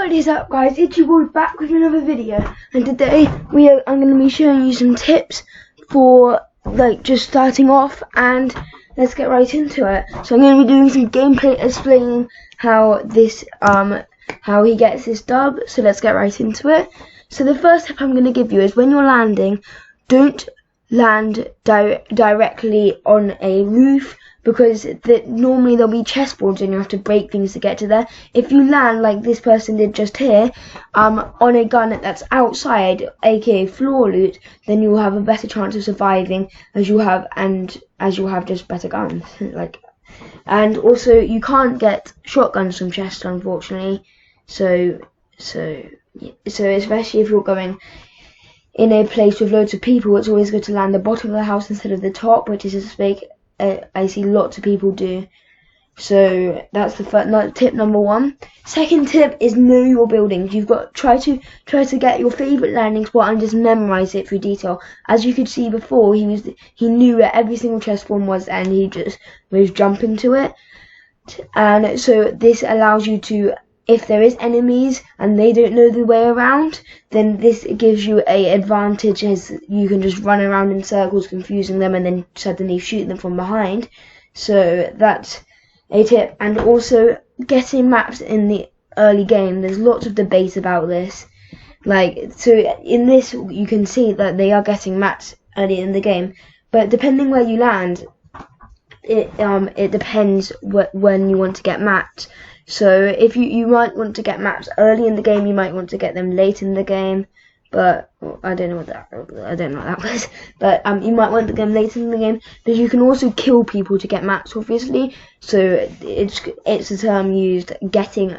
What is up, guys? It's your boy back with another video, and today I'm going to be showing you some tips for just starting off, and let's get right into it. So I'm going to be doing some gameplay explaining how he gets this dub. So let's get right into it. So the first tip I'm going to give you is when you're landing, don't land directly on a roof, because normally there'll be chessboards and you have to break things to get to there. If you land like this person did just here, on a gun that's outside, aka floor loot, then you will have a better chance of surviving, as you have just better guns. And also you can't get shotguns from chests, unfortunately. So especially if you're going in a place with loads of people, it's always good to land the bottom of the house instead of the top, which is a mistake I see lots of people do. So that's the first tip, number one. Second tip is know your buildings. You've got try to get your favorite landing spot and just memorize it through detail. As you could see before, he knew where every single chest spawn was, and he just was jumping to it. And so this allows you to, if there is enemies and they don't know the way around, then this gives you a advantage, as you can just run around in circles confusing them and then suddenly shoot them from behind. So that's a tip. And also getting maps in the early game, there's lots of debate about this. So in this you can see that they are getting maps early in the game, but depending where you land, it depends when you want to get mapped. So if you might want to get maps early in the game, you might want to get them late in the game. But I don't know what that was. But you might want to get them late in the game. But you can also kill people to get maps, obviously. So it's a term used, getting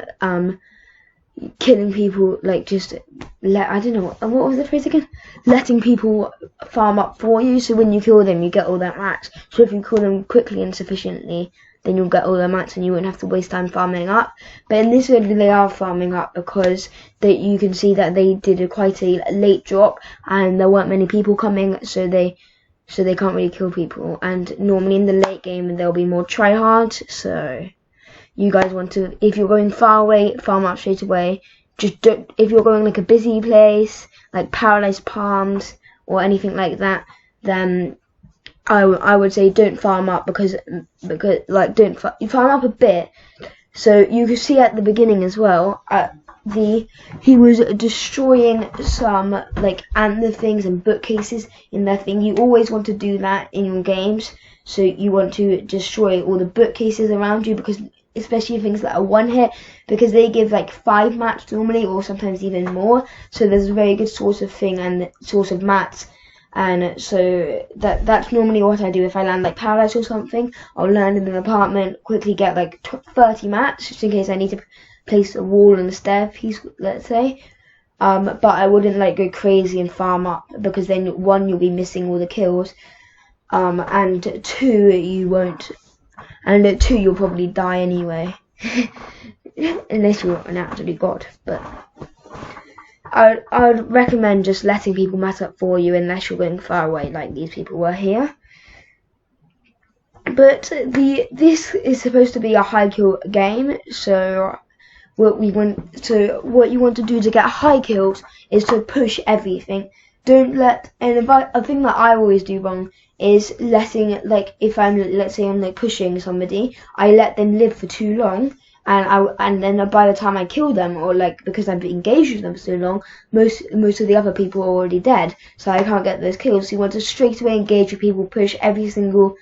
killing people, I don't know what was the phrase again? Letting people farm up for you. So when you kill them, you get all that max. So if you kill them quickly and sufficiently, then you'll get all the mats and you won't have to waste time farming up. But in this video they are farming up, because you can see that they did quite a late drop and there weren't many people coming, so they can't really kill people. And normally in the late game there'll be more tryhards, so you guys want to, if you're going far away, farm up straight away. Just don't, if you're going like a busy place like Paradise Palms or anything like that, then I would say don't farm up, because you farm up a bit. So you can see at the beginning as well, he was destroying some antler things and bookcases in their thing. You always want to do that in your games. So you want to destroy all the bookcases around you, because especially things that are one hit, because they give 5 mats normally, or sometimes even more. So there's a very good source of thing and source of mats. And so that's normally what I do. If I land Paradise or something, I'll land in an apartment, quickly get 30 mats, just in case I need to place a wall and a stair piece, let's say. But I wouldn't go crazy and farm up, because then one, you'll be missing all the kills, and two, you won't, and two, you'll probably die anyway, unless you're an absolute god. But I would recommend just letting people mat up for you, unless you're going far away like these people were here. But this is supposed to be a high kill game, so what you want to do to get high kills is to push everything. Don't let, and a thing that I always do wrong is letting, if let's say I'm pushing somebody, I let them live for too long. And then by the time I kill them, or because I've engaged with them for so long, most of the other people are already dead, so I can't get those kills. So you want to straight away engage with people, push every single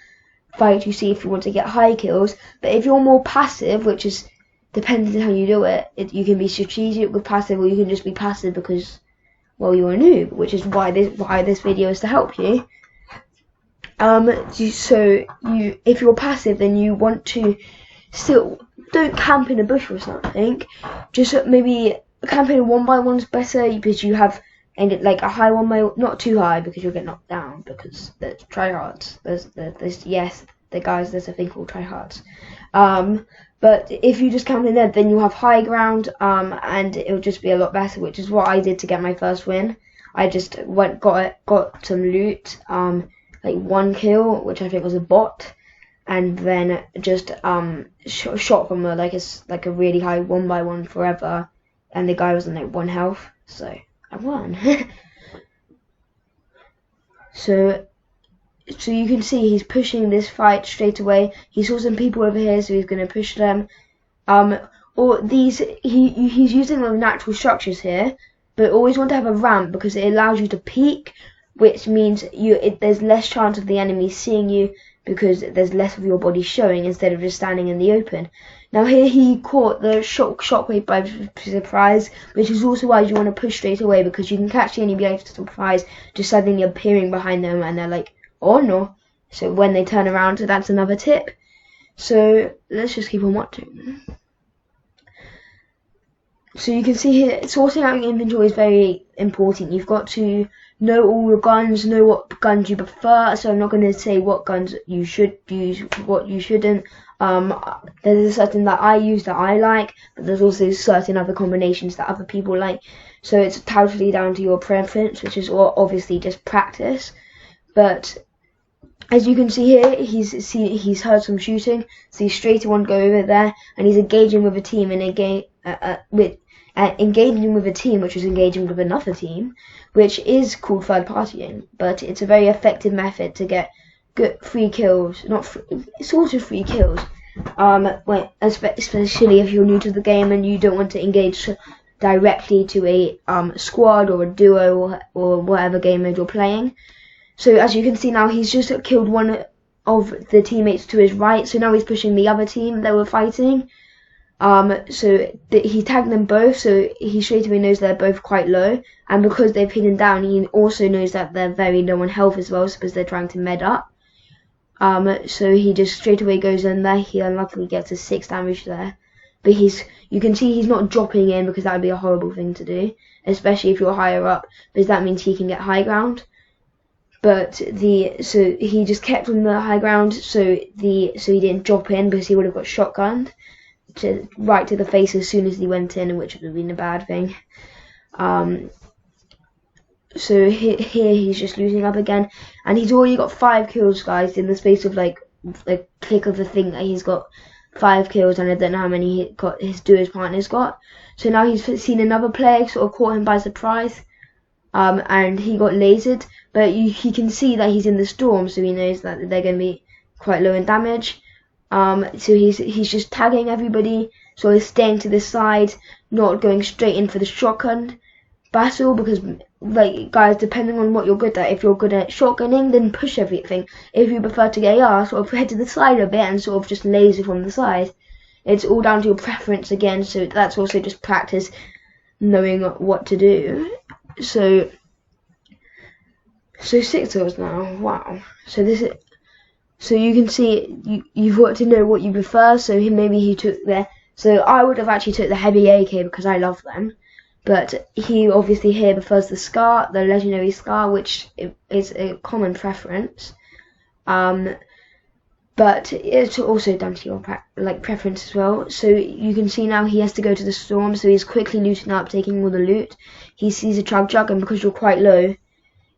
fight you see if you want to get high kills. But if you're more passive, which is depending on how you do it, you can be strategic with passive, or you can just be passive because, well, you're a noob, which is why this video is to help you. If you're passive, then you want to still, don't camp in a bush or something. Just maybe camping 1x1 is better, because you have a high 1x1, not too high, because you'll get knocked down, because there's tryhards. There's a thing called tryhards. But if you just camp in there, then you have high ground, and it'll just be a lot better, which is what I did to get my first win. I just got some loot, 1 kill, which I think was a bot, and then just shot from a really high 1x1 forever, and the guy was on like 1 health, so I won. So you can see he's pushing this fight straight away. He saw some people over here, so he's going to push them. Or these, he's using the natural structures here, but always want to have a ramp because it allows you to peek, which means there's less chance of the enemy seeing you because there's less of your body showing instead of just standing in the open. Now here he caught the shockwave by surprise, which is also why you want to push straight away, because you can catch the enemy by surprise just suddenly appearing behind them and they're like, oh no. So when they turn around, so that's another tip. So let's just keep on watching. So you can see here, sorting out your inventory is very important. You've got to know all your guns, know what guns you prefer. So I'm not going to say what guns you should use, what you shouldn't. There's a certain that I use that I like, but there's also certain other combinations that other people like. So it's totally down to your preference, which is obviously just practice. But as you can see here, he's heard some shooting, so he's straight to go over there, and he's engaging with a team, and engaging with a team which is engaging with another team, which is called third partying, but it's a very effective method to get good free kills, sort of free kills. Especially if you're new to the game and you don't want to engage directly to a squad or a duo or whatever game mode you're playing. So as you can see now, he's just killed one of the teammates to his right, so now he's pushing the other team that were fighting. He tagged them both, so he straight away knows they're both quite low, and because they've hidden down, he also knows that they're very low on health as well, because they're trying to med up. So he just straight away goes in there. He unluckily gets a 6 damage there, but you can see he's not dropping in, because that would be a horrible thing to do, especially if you're higher up, because that means he can get high ground. But so he just kept on the high ground, so he didn't drop in, because he would have got shotgunned right to the face as soon as he went in, which would have been a bad thing. So here he's just losing up again, and he's already got 5 kills, guys, in the space of like a click of the thing that he's got 5 kills, and I don't know how many his duo's partner's got. So now he's seen another player, sort of caught him by surprise, and he got lasered, but he can see that he's in the storm, so he knows that they're going to be quite low in damage. So he's just tagging everybody, so he's staying to the side, not going straight in for the shotgun battle, because, like, guys, depending on what you're good at, if you're good at shotgunning, then push everything. If you prefer to get AR, sort of head to the side a bit and sort of just laser from the side. It's all down to your preference again, so that's also just practice knowing what to do. So 6 kills now, wow. So you can see you've got to know what you prefer. So maybe he took so I would have actually took the heavy AK because I love them, but he obviously here prefers the SCAR, the legendary SCAR, which is a common preference. But it's also down to your preference as well. So you can see now he has to go to the storm, so he's quickly looting up, taking all the loot. He sees a chug jug, and because you're quite low,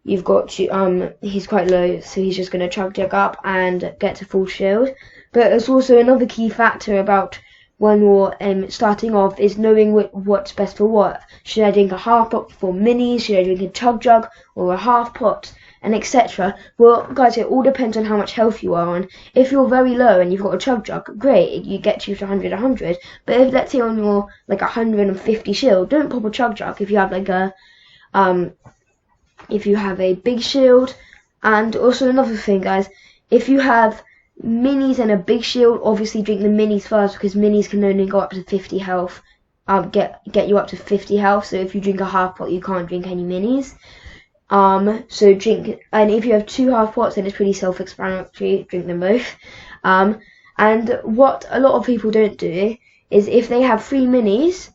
you've got to, he's quite low, so he's just going to chug jug up and get to full shield. But there's also another key factor about when you're starting off, is knowing what's best for what. Should I drink a half pot for minis? Should I drink a chug jug or a half pot? And etc. Well, guys, it all depends on how much health you are on. If you're very low and you've got a chug jug, great, you get you to 100. But if, let's say, on your like 150 shield, don't pop a chug jug if you have like a if you have a big shield. And also another thing, guys, if you have minis and a big shield, obviously drink the minis first, because minis can only go up to 50 health. Get you up to 50 health. So if you drink a half pot, you can't drink any minis. So drink, and if you have 2 half pots, then it's pretty self-explanatory, drink them both. And what a lot of people don't do is, if they have 3 minis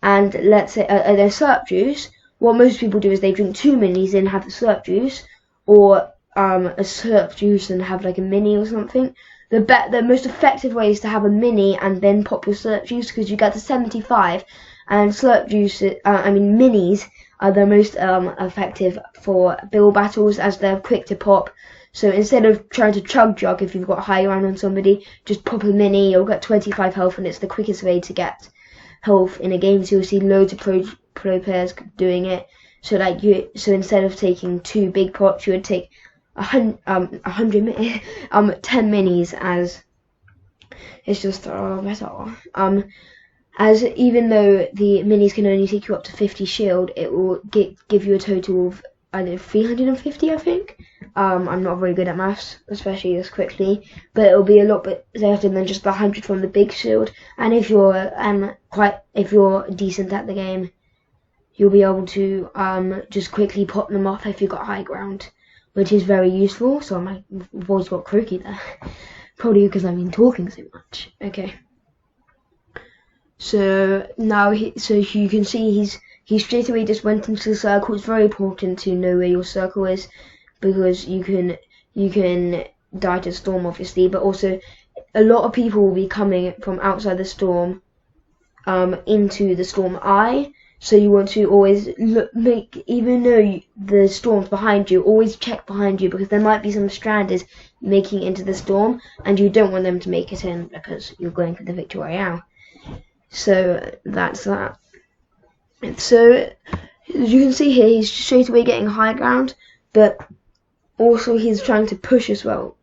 and let's say their slurp juice, what most people do is they drink 2 minis and have the slurp juice, or a slurp juice and have like a mini or something. The most effective way is to have a mini and then pop your slurp juice, because you get to 75, and slurp juice, minis are the most effective for build battles, as they're quick to pop. So instead of trying to chug jug, if you've got high round on somebody, just pop a mini, you'll get 25 health, and it's the quickest way to get health in a game. So you'll see loads of pro players doing it. So like so instead of taking 2 big pots, you would take 10 minis, as it's just better. As even though the minis can only take you up to 50 shield, it will give you a total of, I don't know, 350, I think. I'm not very good at maths, especially this quickly, but it'll be a lot better than just the 100 from the big shield. And if you're if you're decent at the game, you'll be able to just quickly pop them off if you've got high ground, which is very useful. So my voice got croaky there, probably because I've been talking so much. Okay. So now so you can see he straight away just went into the circle. It's very important to know where your circle is, because you can die to storm, obviously, but also a lot of people will be coming from outside the storm into the storm eye. So you want to always even though the storm's behind you, always check behind you, because there might be some stranders making it into the storm, and you don't want them to make it in because you're going for the victory royale. So that's that. So as you can see here, he's straight away getting high ground, but also he's trying to push as well.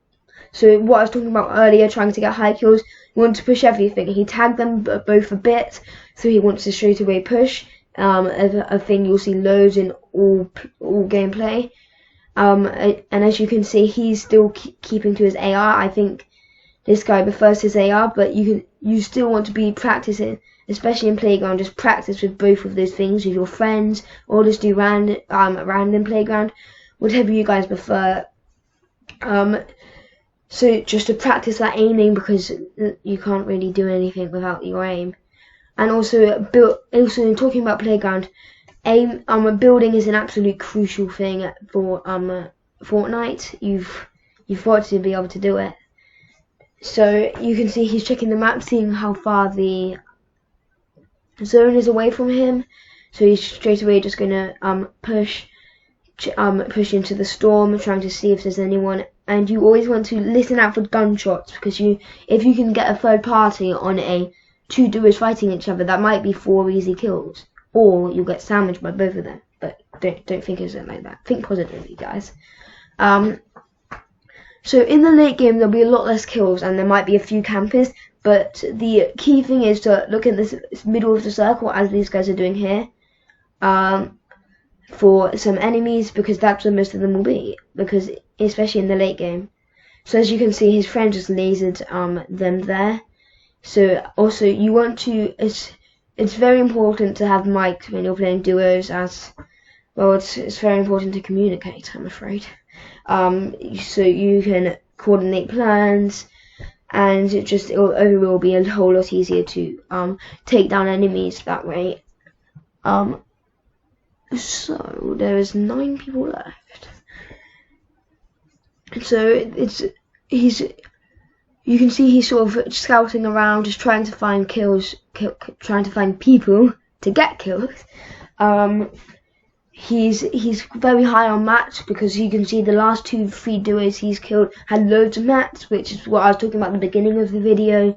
So what I was talking about earlier, trying to get high kills, he wants to push everything. He tagged them both a bit, so he wants to straight away push. A thing you'll see loads in all gameplay. And as you can see, he's still keeping to his AR. I think this guy prefers his AR, but you still want to be practicing, especially in Playground. Just practice with both of those things with your friends, or just do random Playground, whatever you guys prefer. So just to practice that aiming, because you can't really do anything without your aim. And also talking about Playground, building is an absolute crucial thing for Fortnite. You've got to be able to do it. So you can see he's checking the map, seeing how far the zone is away from him. So he's straight away just gonna push into the storm, trying to see if there's anyone. And you always want to listen out for gunshots, because if you can get a third party on 2 duos fighting each other, that might be 4 easy kills, or you'll get sandwiched by both of them. But don't think of it like that. Think positively, guys. So in the late game, there'll be a lot less kills, and there might be a few campers, but the key thing is to look at this middle of the circle, as these guys are doing here, for some enemies, because that's where most of them will be, because especially in the late game. So as you can see, his friend just lasered them there. So also you want to, it's very important to have mics when you're playing duos, as well. It's very important to communicate, I'm afraid. So you can coordinate plans, and it'll overall be a whole lot easier to take down enemies that way. So there is 9 people left. So you can see he's sort of scouting around, just trying to find trying to find people to get kills. He's very high on mats, because you can see the last 2-3 duos he's killed had loads of mats, which is what I was talking about at the beginning of the video,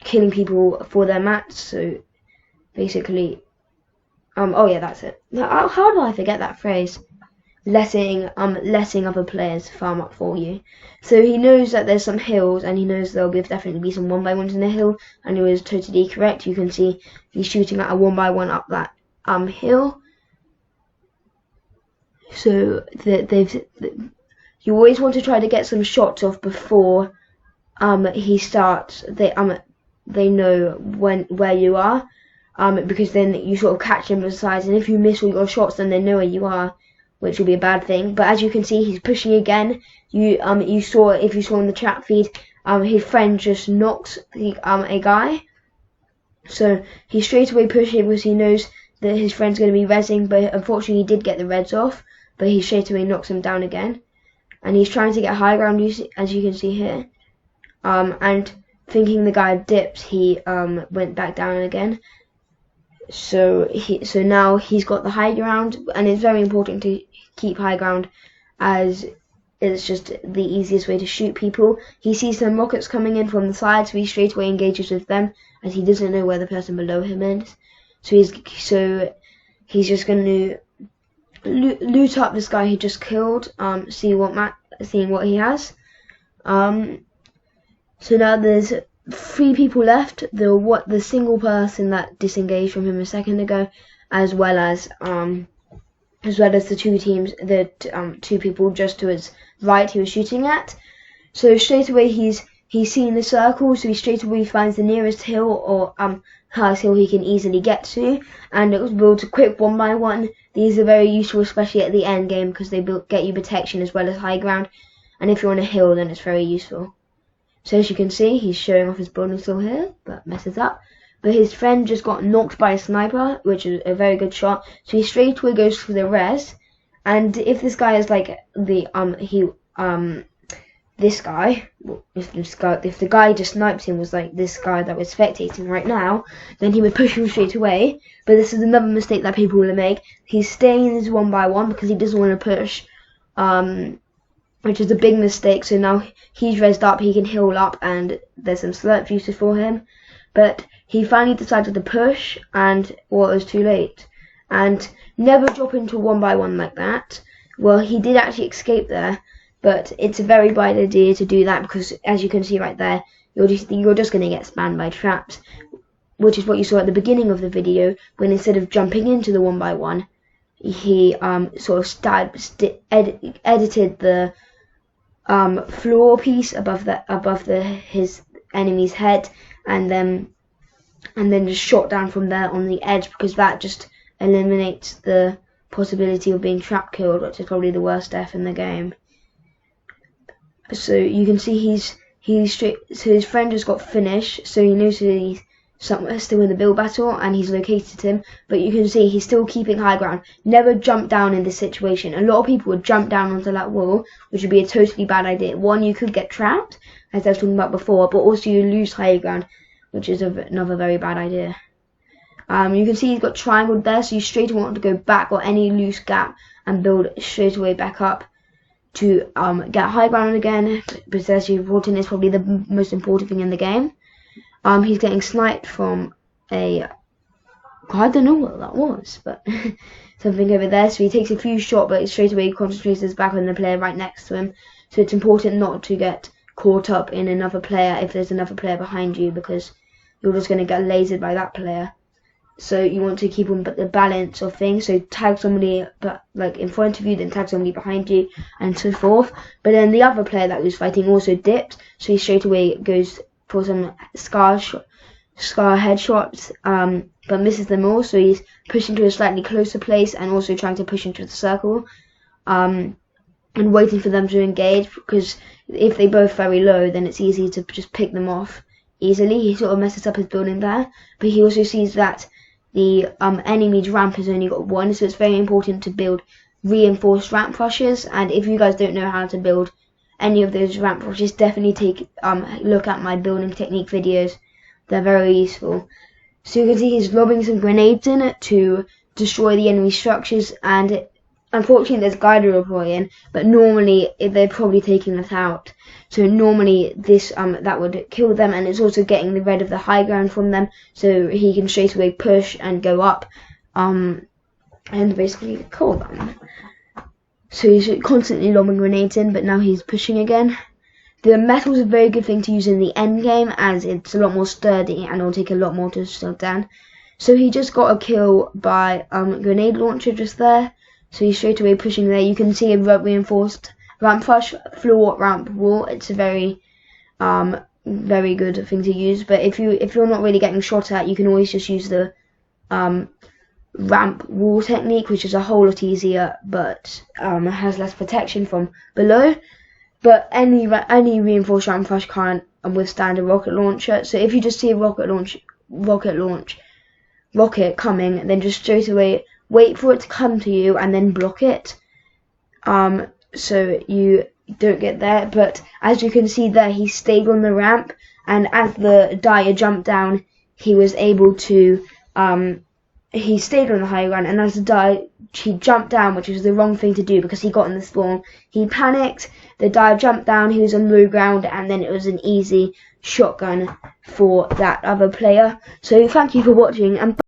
killing people for their mats. So basically, oh yeah, that's it. How do I forget that phrase? Letting other players farm up for you. So he knows that there's some hills, and he knows there'll definitely be some 1x1s in the hill, and he was totally correct. You can see he's shooting at a 1x1 up that hill. So you always want to try to get some shots off before he starts. They know where you are, because then you sort of catch him besides, and if you miss all your shots, then they know where you are, which will be a bad thing. But as you can see, he's pushing again. If you saw in the chat feed, his friend just knocks a guy. So he's straight away pushing, because he knows that his friend's going to be rezzing, but unfortunately he did get the reds off, but he straight away knocks him down again. And he's trying to get high ground, as you can see here. And thinking the guy dipped, he went back down again. So now he's got the high ground, and it's very important to keep high ground, as it's just the easiest way to shoot people. He sees some rockets coming in from the side, so he straight away engages with them, as he doesn't know where the person below him is. So he's just going to loot up this guy he just killed, seeing what he has. So now there's 3 people left. The single person that disengaged from him a second ago, as well as the 2 teams, the 2 people just to his right he was shooting at. So straight away he's seen the circle, so he straight away finds the nearest hill or highest hill he can easily get to, and it was built a quick 1 by 1. These are very useful, especially at the end game, because they get you protection as well as high ground, and if you're on a hill then it's very useful. So as you can see, he's showing off his building still here, but messes up. But his friend just got knocked by a sniper, which is a very good shot. So he straight away goes for the res. And if this guy is like this guy, if the guy just sniped him was like this guy that was spectating right now, then he would push him straight away. But this is another mistake that people will make. He's staying in his 1 by 1 because he doesn't want to push, which is a big mistake. So now he's rezzed up, he can heal up, and there's some slurp juices for him. But he finally decided to push, and well, it was too late. And never drop into 1 by 1 like that. Well, he did actually escape there, but it's a very bad idea to do that, because as you can see right there, you're just going to get spammed by traps, which is what you saw at the beginning of the video, when instead of jumping into the 1 by 1, he sort of edited the floor piece above his enemy's head, and then just shot down from there on the edge, because that just eliminates the possibility of being trap killed, which is probably the worst death in the game. So you can see so his friend just got finished, so he knows he's somewhere still in the build battle, and he's located him. But you can see he's still keeping high ground. Never jump down in this situation. A lot of people would jump down onto that wall, which would be a totally bad idea. One, you could get trapped, as I was talking about before, but also you lose high ground, which is another very bad idea. You can see he's got triangled there, so you straight away want to go back or any loose gap and build straight away back up to get high ground again, because as you've brought in is probably the most important thing in the game. He's getting sniped from I don't know what that was, but something over there. So he takes a few shots, but straight away concentrates his back on the player right next to him. So it's important not to get caught up in another player if there's another player behind you, because you're just going to get lasered by that player. So you want to keep on the balance of things. So tag somebody like in front of you, then tag somebody behind you, and so forth. But then the other player that was fighting also dipped, so he straight away goes for some scar headshots, but misses them all. So he's pushing to a slightly closer place and also trying to push into the circle, and waiting for them to engage, because if they both very low, then it's easy to just pick them off easily. He sort of messes up his building there, but he also sees that the enemy's ramp has only got 1, so it's very important to build reinforced ramp rushes. And if you guys don't know how to build any of those ramp rushes, definitely take look at my building technique videos. They're very useful. So you can see he's lobbing some grenades in to destroy the enemy structures, and unfortunately there's Guider deploying, but normally they're probably taking that out. So normally this that would kill them, and it's also getting rid of the high ground from them, so he can straight away push and go up and basically kill them. So he's constantly lobbing grenades in, but now he's pushing again. The metal is a very good thing to use in the end game, as it's a lot more sturdy and it'll take a lot more to shut down. So he just got a kill by grenade launcher just there. So he's straight away pushing there. You can see a reinforced ramp rush, floor ramp wall. It's a very very good thing to use. But if you're not really getting shot at, you can always just use the ramp wall technique, which is a whole lot easier, but has less protection from below. But any reinforced ramp rush can't withstand a rocket launcher. So if you just see a rocket coming, then just straight away wait for it to come to you and then block it, so you don't get there. But as you can see there, he stayed on the ramp, and as the dyer jumped down, he was able to he stayed on the high ground, and as the dive, he jumped down, which was the wrong thing to do because he got in the spawn. He panicked, the dive jumped down, he was on low ground, and then it was an easy shotgun for that other player. So thank you for watching, and